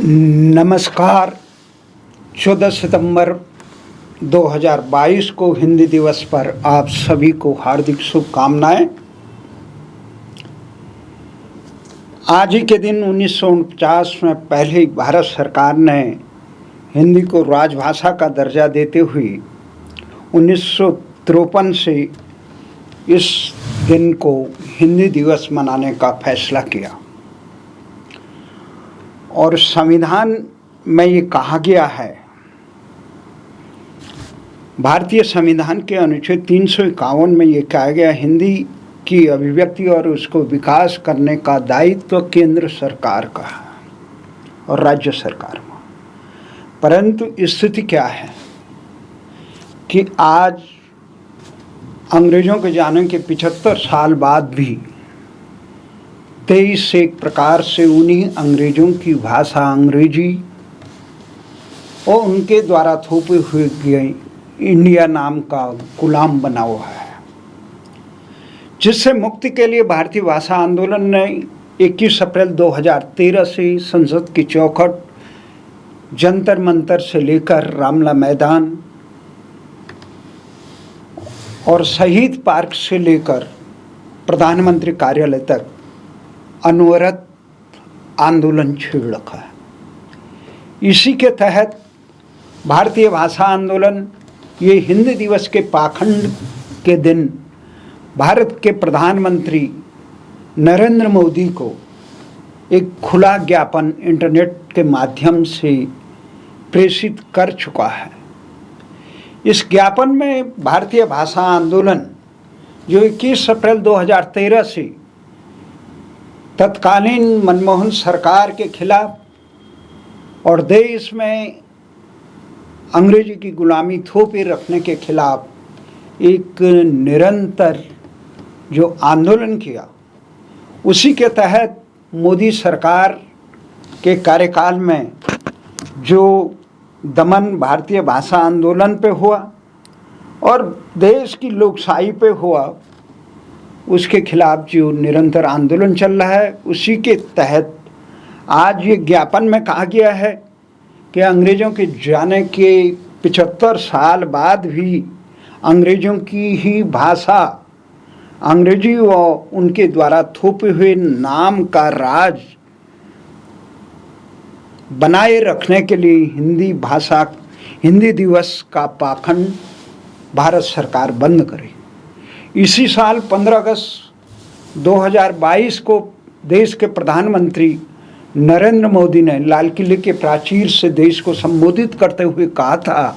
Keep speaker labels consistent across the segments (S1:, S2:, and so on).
S1: नमस्कार। 14 सितंबर 2022 को हिंदी दिवस पर आप सभी को हार्दिक शुभकामनाएं। आज ही के दिन 1949 में पहले ही भारत सरकार ने हिंदी को राजभाषा का दर्जा देते हुए 1953 से इस दिन को हिंदी दिवस मनाने का फैसला किया। और संविधान में ये कहा गया है, भारतीय संविधान के अनुच्छेद 351 में ये कहा गया, हिंदी की अभिव्यक्ति और उसको विकास करने का दायित्व केंद्र सरकार का है और राज्य सरकार का। परंतु स्थिति क्या है कि आज अंग्रेजों के जाने के 75 साल बाद भी देश एक प्रकार से उन्हीं अंग्रेजों की भाषा अंग्रेजी और उनके द्वारा थोपे हुए गए इंडिया नाम का गुलाम बना हुआ है, जिससे मुक्ति के लिए भारतीय भाषा आंदोलन ने 21 अप्रैल 2013 से संसद की चौखट, जंतर मंतर से लेकर रामला मैदान और शहीद पार्क से लेकर प्रधानमंत्री कार्यालय तक अनवरत आंदोलन छेड़ रखा है। इसी के तहत भारतीय भाषा आंदोलन ये हिंदी दिवस के पाखंड के दिन भारत के प्रधानमंत्री नरेंद्र मोदी को एक खुला ज्ञापन इंटरनेट के माध्यम से प्रेषित कर चुका है। इस ज्ञापन में भारतीय भाषा आंदोलन जो 21 अप्रैल 2013 से तत्कालीन मनमोहन सरकार के खिलाफ और देश में अंग्रेजी की गुलामी थोपे रखने के खिलाफ एक निरंतर जो आंदोलन किया, उसी के तहत मोदी सरकार के कार्यकाल में जो दमन भारतीय भाषा आंदोलन पे हुआ और देश की लोकशाही पे हुआ, उसके खिलाफ जो निरंतर आंदोलन चल रहा है, उसी के तहत आज ये ज्ञापन में कहा गया है कि अंग्रेज़ों के जाने के 75 साल बाद भी अंग्रेज़ों की ही भाषा अंग्रेजी व उनके द्वारा थोपे हुए नाम का राज बनाए रखने के लिए हिंदी दिवस का पाखंड भारत सरकार बंद करे। इसी साल 15 अगस्त 2022 को देश के प्रधानमंत्री नरेंद्र मोदी ने लाल किले के प्राचीर से देश को संबोधित करते हुए कहा था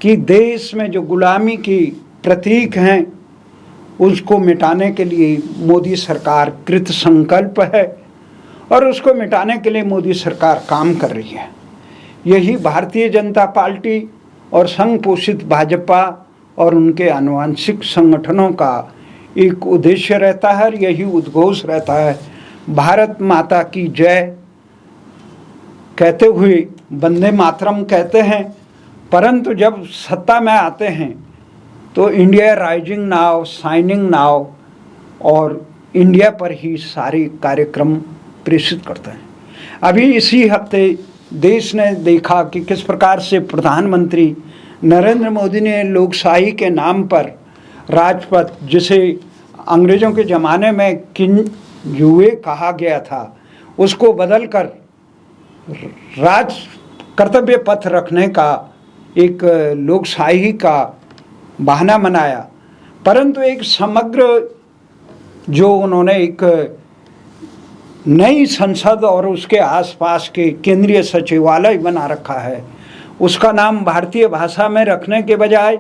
S1: कि देश में जो गुलामी की प्रतीक हैं उसको मिटाने के लिए मोदी सरकार कृत संकल्प है और उसको मिटाने के लिए मोदी सरकार काम कर रही है। यही भारतीय जनता पार्टी और संघ पोषित भाजपा और उनके आनुवंशिक संगठनों का एक उद्देश्य रहता है, यही उद्घोष रहता है, भारत माता की जय कहते हुए वंदे मातरम कहते हैं। परंतु जब सत्ता में आते हैं तो India rising now, shining now और इंडिया पर ही सारे कार्यक्रम प्रेषित करते हैं। अभी इसी हफ्ते देश ने देखा कि किस प्रकार से प्रधानमंत्री नरेंद्र मोदी ने लोकशाही के नाम पर राजपथ, जिसे अंग्रेज़ों के ज़माने में किन युए कहा गया था, उसको बदलकर राज कर्तव्य पथ रखने का एक लोकशाही का बहाना बनाया। परंतु एक समग्र जो उन्होंने एक नई संसद और उसके आसपास के केंद्रीय सचिवालय बना रखा है, उसका नाम भारतीय भाषा में रखने के बजाय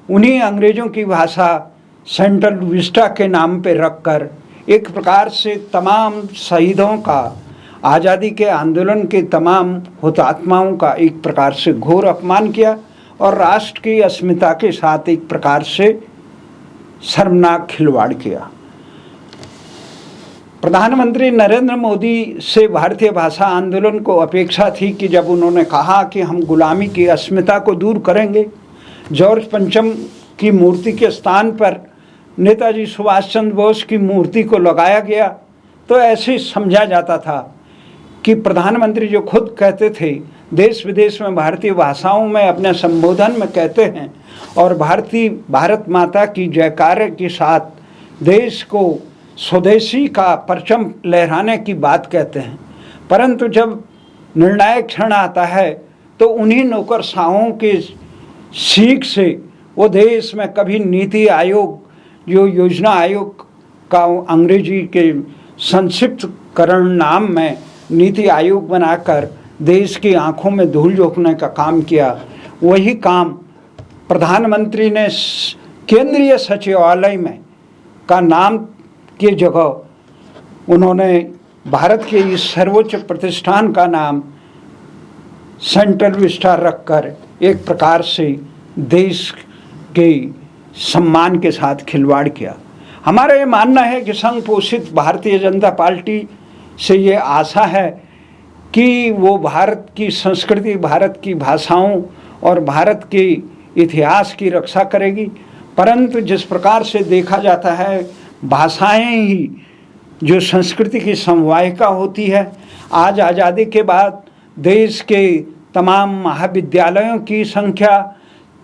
S1: उन्हीं अंग्रेज़ों की भाषा सेंट्रल विस्टा के नाम पे रखकर एक प्रकार से तमाम शहीदों का, आज़ादी के आंदोलन के तमाम हुतात्माओं का एक प्रकार से घोर अपमान किया और राष्ट्र की अस्मिता के साथ एक प्रकार से शर्मनाक खिलवाड़ किया। प्रधानमंत्री नरेंद्र मोदी से भारतीय भाषा आंदोलन को अपेक्षा थी कि जब उन्होंने कहा कि हम गुलामी की अस्मिता को दूर करेंगे, जॉर्ज पंचम की मूर्ति के स्थान पर नेताजी सुभाष चंद्र बोस की मूर्ति को लगाया गया, तो ऐसे समझा जाता था कि प्रधानमंत्री जो खुद कहते थे, देश विदेश में भारतीय भाषाओं में अपने संबोधन में कहते हैं और भारत माता की जयकारे के साथ देश को स्वदेशी का परचम लहराने की बात कहते हैं, परंतु जब निर्णायक क्षण आता है तो उन्हीं नौकरशाहों के सीख से वो देश में कभी नीति आयोग, जो योजना आयोग का अंग्रेजी के संक्षिप्तकरण नाम में नीति आयोग बनाकर देश की आंखों में धूल झोंकने का काम किया, वही काम प्रधानमंत्री ने केंद्रीय सचिवालय में का नाम की जगह उन्होंने भारत के इस सर्वोच्च प्रतिष्ठान का नाम सेंट्रल विस्टा रखकर एक प्रकार से देश के सम्मान के साथ खिलवाड़ किया। हमारा ये मानना है कि संघ पोषित भारतीय जनता पार्टी से ये आशा है कि वो भारत की संस्कृति, भारत की भाषाओं और भारत के इतिहास की रक्षा करेगी, परंतु जिस प्रकार से देखा जाता है भाषाएं ही जो संस्कृति की समवायिका होती है। आज आज़ादी के बाद देश के तमाम महाविद्यालयों की संख्या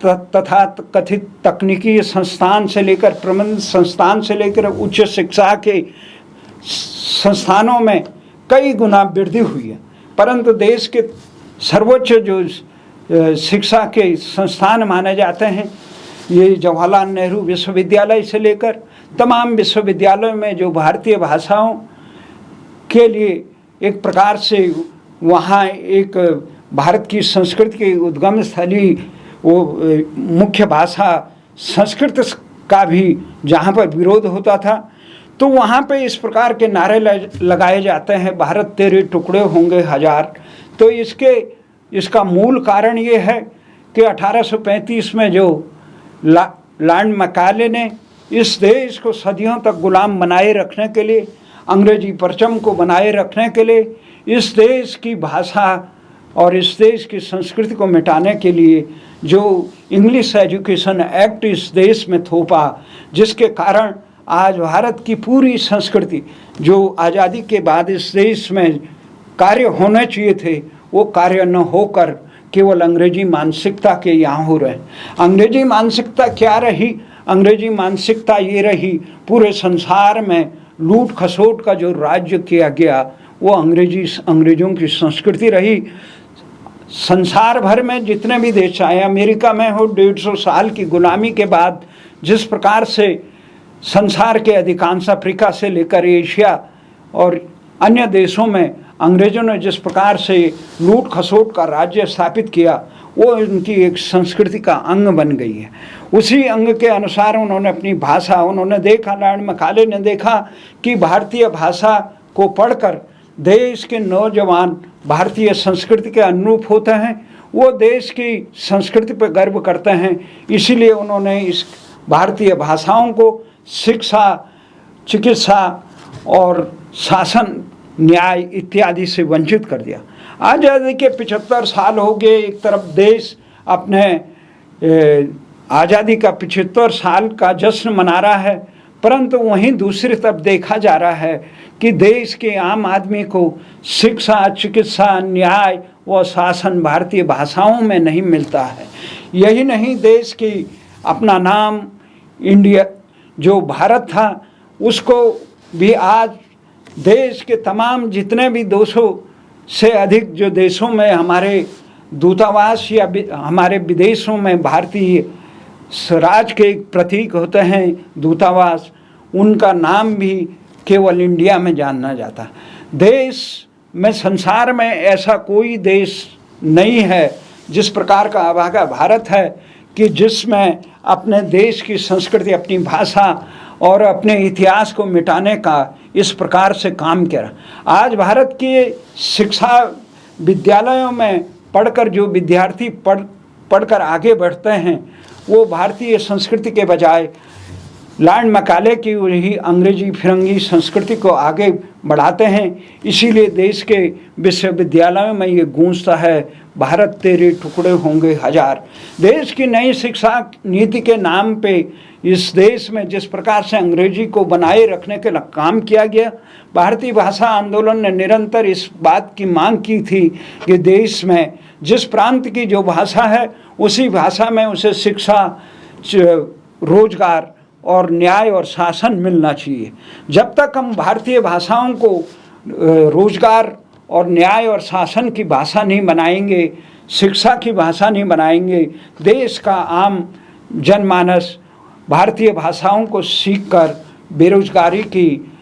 S1: तथा कथित तकनीकी संस्थान से लेकर प्रबंध संस्थान से लेकर उच्च शिक्षा के संस्थानों में कई गुना वृद्धि हुई है, परंतु देश के सर्वोच्च जो शिक्षा के संस्थान माने जाते हैं, ये जवाहरलाल नेहरू विश्वविद्यालय से लेकर तमाम विश्वविद्यालयों में जो भारतीय भाषाओं के लिए एक प्रकार से वहाँ एक भारत की संस्कृति की उद्गम स्थली, वो मुख्य भाषा संस्कृत का भी जहाँ पर विरोध होता था, तो वहाँ पे इस प्रकार के नारे लगाए जाते हैं, भारत तेरे टुकड़े होंगे हजार। तो इसका मूल कारण ये है कि 1835 में जो लॉर्ड मैकाले ने इस देश को सदियों तक गुलाम बनाए रखने के लिए, अंग्रेजी परचम को बनाए रखने के लिए, इस देश की भाषा और इस देश की संस्कृति को मिटाने के लिए जो इंग्लिश एजुकेशन एक्ट इस देश में थोपा, जिसके कारण आज भारत की पूरी संस्कृति जो आज़ादी के बाद इस देश में कार्य होने चाहिए थे, वो कार्य न होकर केवल अंग्रेजी मानसिकता के यहाँ हो रहे। अंग्रेजी मानसिकता क्या रही? अंग्रेजी मानसिकता ये रही, पूरे संसार में लूट खसोट का जो राज्य किया गया वो अंग्रेज़ों की संस्कृति रही। संसार भर में जितने भी देश आए, अमेरिका में हो 150 साल की गुलामी के बाद जिस प्रकार से संसार के अधिकांश अफ्रीका से लेकर एशिया और अन्य देशों में अंग्रेज़ों ने जिस प्रकार से लूट खसोट का राज्य स्थापित किया, वो उनकी एक संस्कृति का अंग बन गई है। उसी अंग के अनुसार उन्होंने अपनी भाषा, उन्होंने देखा, लॉर्ड मैकाले ने देखा कि भारतीय भाषा को पढ़कर देश के नौजवान भारतीय संस्कृति के अनुरूप होते हैं, वो देश की संस्कृति पर गर्व करते हैं। इसीलिए उन्होंने इस भारतीय भाषाओं को शिक्षा, चिकित्सा और शासन, न्याय इत्यादि से वंचित कर दिया। आज़ादी के 75 साल हो गए, एक तरफ देश अपने आज़ादी का 75 साल का जश्न मना रहा है, परंतु वहीं दूसरी तरफ देखा जा रहा है कि देश के आम आदमी को शिक्षा, चिकित्सा, न्याय व शासन भारतीय भाषाओं में नहीं मिलता है। यही नहीं, देश की अपना नाम इंडिया जो भारत था उसको भी आज देश के तमाम जितने भी 200 से अधिक जो देशों में हमारे दूतावास या हमारे विदेशों में भारतीय स्वराज के एक प्रतीक होते हैं दूतावास, उनका नाम भी केवल इंडिया में जाना जाता है। देश में, संसार में ऐसा कोई देश नहीं है जिस प्रकार का अभागा भारत है कि जिसमें अपने देश की संस्कृति, अपनी भाषा और अपने इतिहास को मिटाने का इस प्रकार से काम किया। आज भारत की शिक्षा विद्यालयों में पढ़कर जो विद्यार्थी पढ़कर आगे बढ़ते हैं, वो भारतीय संस्कृति के बजाय लॉर्ड मैकाले की वही अंग्रेजी फिरंगी संस्कृति को आगे बढ़ाते हैं। इसीलिए देश के विश्वविद्यालयों में ये गूंजता है, भारत तेरे टुकड़े होंगे हजार। देश की नई शिक्षा नीति के नाम पे इस देश में जिस प्रकार से अंग्रेजी को बनाए रखने के लिए काम किया गया, भारतीय भाषा आंदोलन ने निरंतर इस बात की मांग की थी कि देश में जिस प्रांत की जो भाषा है उसी भाषा में उसे शिक्षा, रोजगार और न्याय और शासन मिलना चाहिए। जब तक हम भारतीय भाषाओं को रोजगार और न्याय और शासन की भाषा नहीं बनाएंगे, शिक्षा की भाषा नहीं बनाएंगे, देश का आम जनमानस भारतीय भाषाओं को सीखकर बेरोजगारी की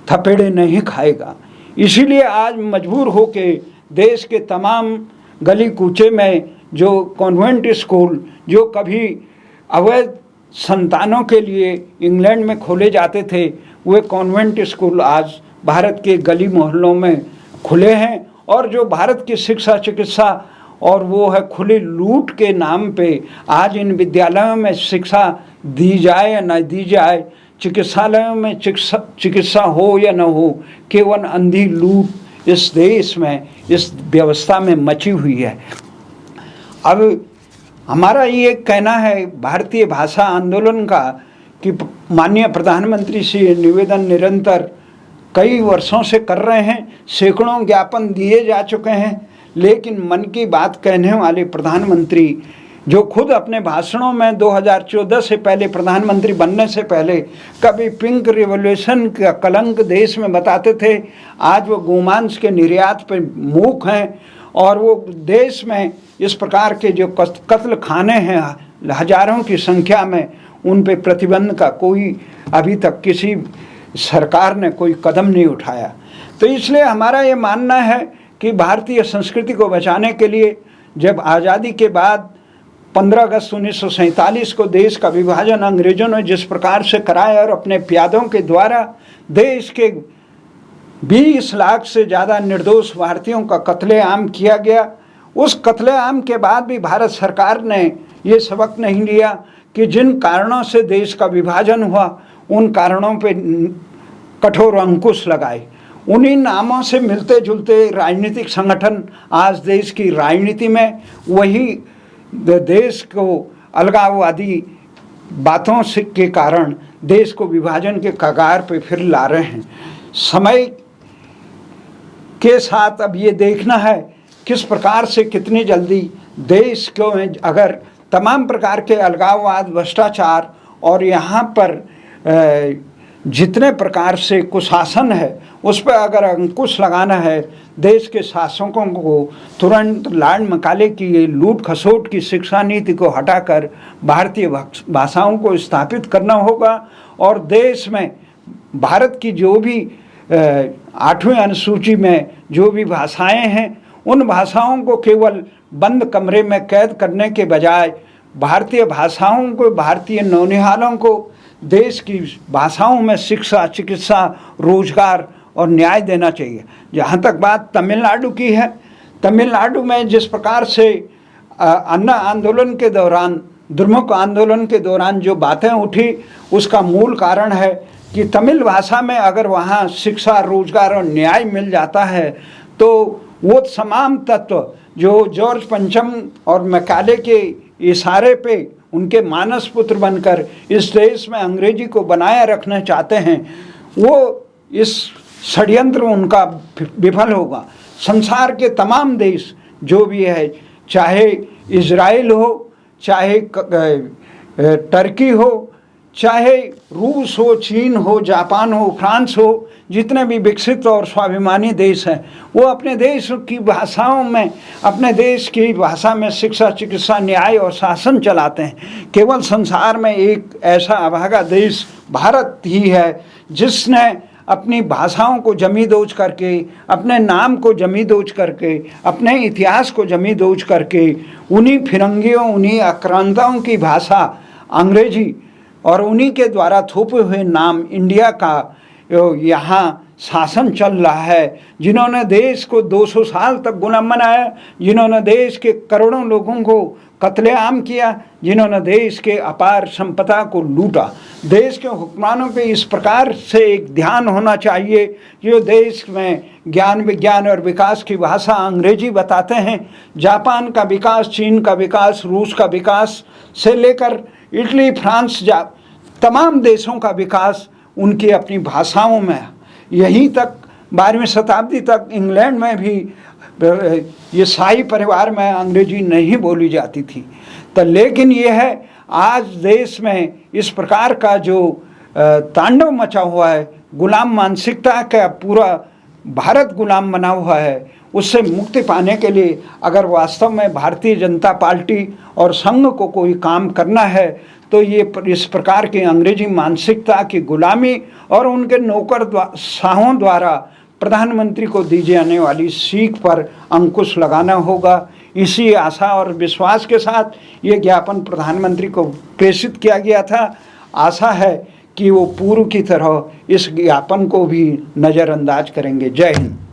S1: थपेड़े नहीं खाएगा। इसीलिए आज मजबूर होके देश के तमाम गली कूचे में जो कॉन्वेंट स्कूल जो कभी अवैध संतानों के लिए इंग्लैंड में खोले जाते थे, वे कॉन्वेंट स्कूल आज भारत के गली मोहल्लों में खुले हैं। और जो भारत की शिक्षा, चिकित्सा और वो है खुली लूट के नाम पे आज इन विद्यालयों में शिक्षा दी जाए या न दी जाए, चिकित्सालयों में चिकित्सा हो या न हो, केवल अंधी लूट इस देश में, इस व्यवस्था में मची हुई है। अब हमारा ये कहना है भारतीय भाषा आंदोलन का कि माननीय प्रधानमंत्री से निवेदन निरंतर कई वर्षों से कर रहे हैं, सैकड़ों ज्ञापन दिए जा चुके हैं, लेकिन मन की बात कहने वाले प्रधानमंत्री जो खुद अपने भाषणों में 2014 से पहले, प्रधानमंत्री बनने से पहले, कभी पिंक रिवॉल्यूशन का कलंक देश में बताते थे, आज वो गोमांस के निर्यात पर मूक हैं और वो देश में इस प्रकार के जो कत्ल खाने हैं हजारों की संख्या में, उन पे प्रतिबंध का कोई अभी तक किसी सरकार ने कोई कदम नहीं उठाया। तो इसलिए हमारा ये मानना है कि भारतीय संस्कृति को बचाने के लिए जब आज़ादी के बाद 15 अगस्त 1947 को देश का विभाजन अंग्रेजों ने जिस प्रकार से कराया और अपने प्यादों के द्वारा देश के 20 लाख से ज़्यादा निर्दोष भारतीयों का कत्लेआम किया गया, उस कत्लेआम के बाद भी भारत सरकार ने ये सबक नहीं लिया कि जिन कारणों से देश का विभाजन हुआ उन कारणों पे कठोर अंकुश लगाए। उन्हीं नामों से मिलते जुलते राजनीतिक संगठन आज देश की राजनीति में वही देश को अलगाववादी बातों से के कारण देश को विभाजन के कगार पे फिर ला रहे हैं। समय के साथ अब ये देखना है किस प्रकार से कितनी जल्दी देश को अगर तमाम प्रकार के अलगाववाद, भ्रष्टाचार और यहाँ पर जितने प्रकार से कुशासन है उस पर अगर अंकुश लगाना है, देश के शासकों को तुरंत लॉर्ड मैकाले की ये लूट खसोट की शिक्षा नीति को हटाकर भारतीय भाषाओं को स्थापित करना होगा और देश में भारत की जो भी 8वीं अनुसूची में जो भी भाषाएं हैं उन भाषाओं को केवल बंद कमरे में कैद करने के बजाय भारतीय भाषाओं को, भारतीय नौनिहालों को देश की भाषाओं में शिक्षा, चिकित्सा, रोजगार और न्याय देना चाहिए। जहाँ तक बात तमिलनाडु की है, तमिलनाडु में जिस प्रकार से अन्ना आंदोलन के दौरान, द्रमुक आंदोलन के दौरान जो बातें उठी, उसका मूल कारण है कि तमिल भाषा में अगर वहाँ शिक्षा, रोजगार और न्याय मिल जाता है तो वो तमाम तत्व जो जॉर्ज पंचम और मैकाले के इशारे पे उनके मानस पुत्र बनकर इस देश में अंग्रेजी को बनाए रखना चाहते हैं, वो इस षड्यंत्र उनका विफल होगा। संसार के तमाम देश जो भी है, चाहे इजराइल हो, चाहे टर्की हो, चाहे रूस हो, चीन हो, जापान हो, फ्रांस हो, जितने भी विकसित और स्वाभिमानी देश हैं, वो अपने देश की भाषाओं में, अपने देश की भाषा में शिक्षा, चिकित्सा, न्याय और शासन चलाते हैं। केवल संसार में एक ऐसा अभागा देश भारत ही है जिसने अपनी भाषाओं को जमी दोज करके, अपने नाम को जमी दोज करके, अपने इतिहास को जमी दोज करके उन्हीं फिरंगियों, उन्हीं आक्रांताओं की भाषा अंग्रेजी और उन्हीं के द्वारा थोपे हुए नाम इंडिया का यहाँ शासन चल रहा है, जिन्होंने देश को 200 साल तक गुलाम बनाया, जिन्होंने देश के करोड़ों लोगों को कत्लेआम किया, जिन्होंने देश के अपार संपदा को लूटा। देश के हुक्मरानों पे इस प्रकार से एक ध्यान होना चाहिए कि जो देश में ज्ञान, विज्ञान और विकास की भाषा अंग्रेजी बताते हैं। जापान का विकास, चीन का विकास, रूस का विकास से लेकर इटली, फ्रांस, तमाम देशों का विकास उनकी अपनी भाषाओं में। यहीं तक 12वीं शताब्दी तक इंग्लैंड में भी ये शाही परिवार में अंग्रेजी नहीं बोली जाती थी। तो लेकिन ये है आज देश में इस प्रकार का जो तांडव मचा हुआ है, गुलाम मानसिकता का पूरा भारत गुलाम बना हुआ है, उससे मुक्ति पाने के लिए अगर वास्तव में भारतीय जनता पार्टी और संघ को कोई काम करना है तो ये इस प्रकार की अंग्रेजी मानसिकता की गुलामी और उनके नौकर शाहों द्वारा प्रधानमंत्री को दी जाने वाली सीख पर अंकुश लगाना होगा। इसी आशा और विश्वास के साथ ये ज्ञापन प्रधानमंत्री को प्रेषित किया गया था। आशा है कि वो पूर्व की तरह इस ज्ञापन को भी नज़रअंदाज करेंगे। जय हिंद।